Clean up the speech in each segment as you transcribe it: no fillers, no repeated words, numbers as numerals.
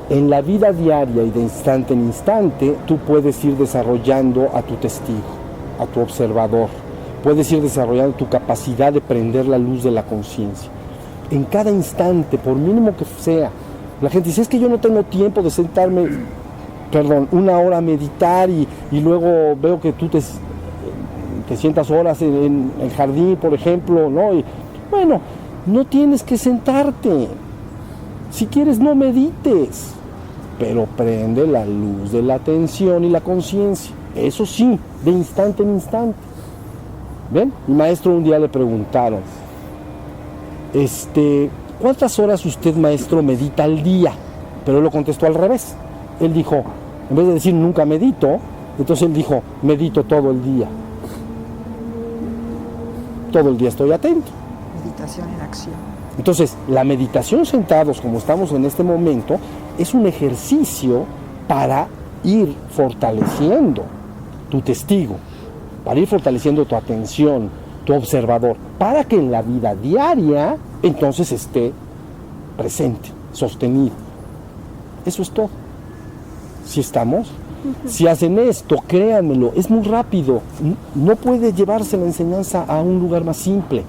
En la vida diaria y de instante en instante, tú puedes ir desarrollando a tu testigo, a tu observador. Puedes ir desarrollando tu capacidad de prender la luz de la conciencia. En cada instante, por mínimo que sea. La gente dice, es que yo no tengo tiempo de sentarme, una hora a meditar y luego veo que tú te sientas horas en el jardín, por ejemplo, ¿no? Y, bueno, no tienes que sentarte. Si quieres, no medites, pero prende la luz de la atención y la conciencia. Eso sí, de instante en instante. ¿Ven? Mi maestro un día le preguntaron, ¿cuántas horas usted, maestro, medita al día? Pero él lo contestó al revés. Él dijo, en vez de decir nunca medito, entonces él dijo, medito todo el día. Todo el día estoy atento. Meditación en acción. Entonces, la meditación sentados, como estamos en este momento, es un ejercicio para ir fortaleciendo tu testigo, para ir fortaleciendo tu atención, tu observador, para que en la vida diaria entonces esté presente, sostenido. Eso es todo. ¿Sí estamos? Si hacen esto, créanmelo, es muy rápido. No puede llevarse la enseñanza a un lugar más simple.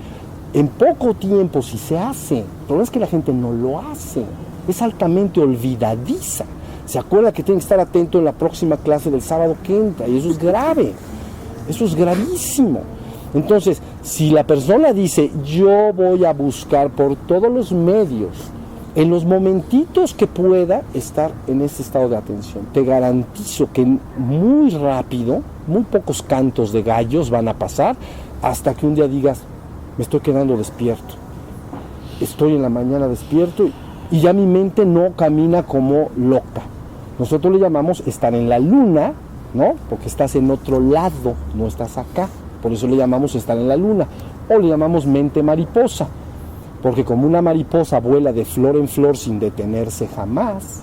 En poco tiempo, si se hace, el problema es que la gente no lo hace. Es altamente olvidadiza. Se acuerda que tiene que estar atento en la próxima clase del sábado que entra, y eso es grave. Eso es gravísimo. Entonces, si la persona dice, yo voy a buscar por todos los medios, en los momentitos que pueda estar en este estado de atención, te garantizo que muy rápido, muy pocos cantos de gallos van a pasar hasta que un día digas, me estoy quedando despierto. Estoy en la mañana despierto y ya mi mente no camina como loca. Nosotros le llamamos estar en la luna, ¿no? Porque estás en otro lado, no estás acá. Por eso le llamamos estar en la luna. O le llamamos mente mariposa. Porque como una mariposa vuela de flor en flor sin detenerse jamás,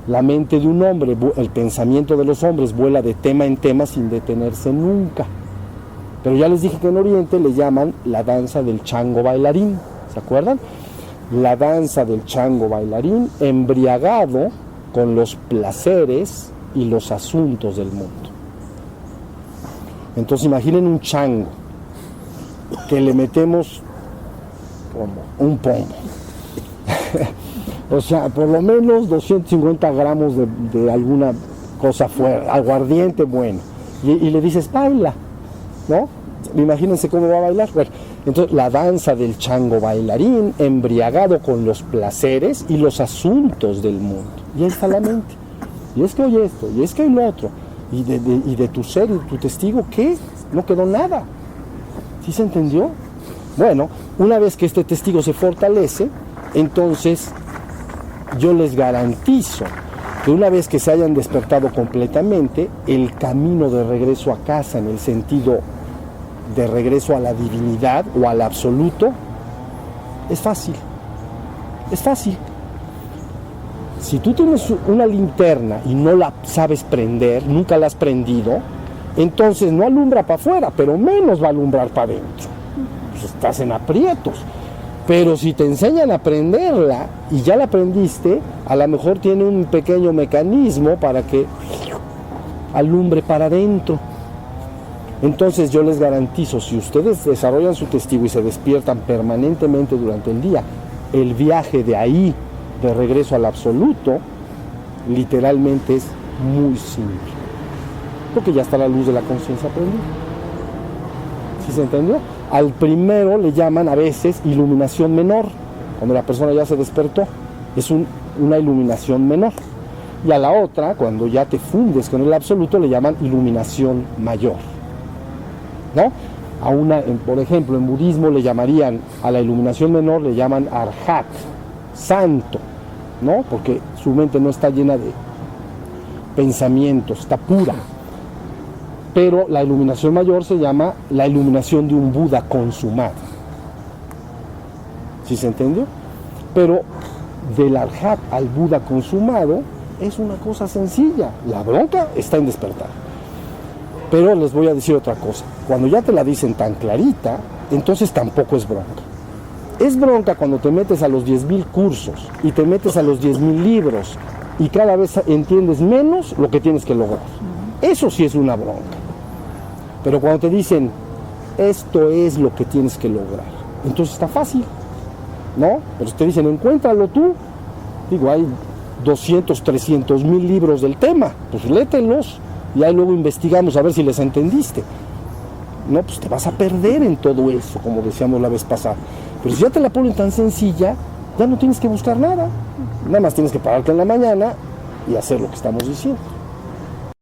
la mente de un hombre, el pensamiento de los hombres vuela de tema en tema sin detenerse nunca. Pero ya les dije que en Oriente le llaman la danza del chango bailarín. ¿Se acuerdan? La danza del chango bailarín embriagado con los placeres y los asuntos del mundo. Entonces imaginen un chango que le metemos como un pomo. O sea, por lo menos 250 gramos de alguna cosa fuera, aguardiente bueno. Y le dices, baila, ¿no? Imagínense cómo va a bailar. Bueno, entonces la danza del chango bailarín embriagado con los placeres y los asuntos del mundo. Y ahí está la mente. Y es que hoy esto, y es que hoy lo otro. Y de tu ser y tu testigo, ¿qué? No quedó nada. ¿Sí se entendió? Bueno, una vez que este testigo se fortalece, entonces yo les garantizo que una vez que se hayan despertado completamente, el camino de regreso a casa, en el sentido de regreso a la divinidad o al absoluto, es fácil. Es fácil. Si tú tienes una linterna y no la sabes prender, nunca la has prendido, entonces no alumbra para afuera, pero menos va a alumbrar para adentro. Pues estás en aprietos. Pero si te enseñan a prenderla y ya la aprendiste, a lo mejor tiene un pequeño mecanismo para que alumbre para adentro. Entonces yo les garantizo, si ustedes desarrollan su testigo y se despiertan permanentemente durante el día, el viaje de ahí, de regreso al absoluto, literalmente es muy simple. Porque ya está la luz de la conciencia prendida. ¿Sí se entendió? Al primero le llaman a veces iluminación menor, cuando la persona ya se despertó, es una iluminación menor. Y a la otra, cuando ya te fundes con el absoluto, le llaman iluminación mayor, ¿no? Por ejemplo, en budismo le llamarían, a la iluminación menor le llaman arhat, santo, ¿no? Porque su mente no está llena de pensamientos, está pura. Pero la iluminación mayor se llama la iluminación de un Buda consumado. ¿Sí se entendió? Pero del arhat al Buda consumado es una cosa sencilla. La bronca está en despertar. Pero les voy a decir otra cosa. Cuando ya te la dicen tan clarita, entonces tampoco es bronca. Es bronca cuando te metes a los 10,000 cursos y te metes a los 10,000 libros y cada vez entiendes menos lo que tienes que lograr. Eso sí es una bronca. Pero cuando te dicen, esto es lo que tienes que lograr, entonces está fácil, ¿no? Pero si te dicen, encuéntralo tú, digo, hay 200, 300 mil libros del tema, pues lételos y ahí luego investigamos a ver si les entendiste. No, pues te vas a perder en todo eso, como decíamos la vez pasada. Pero si ya te la ponen tan sencilla, ya no tienes que buscar nada. Nada más tienes que pararte en la mañana y hacer lo que estamos diciendo.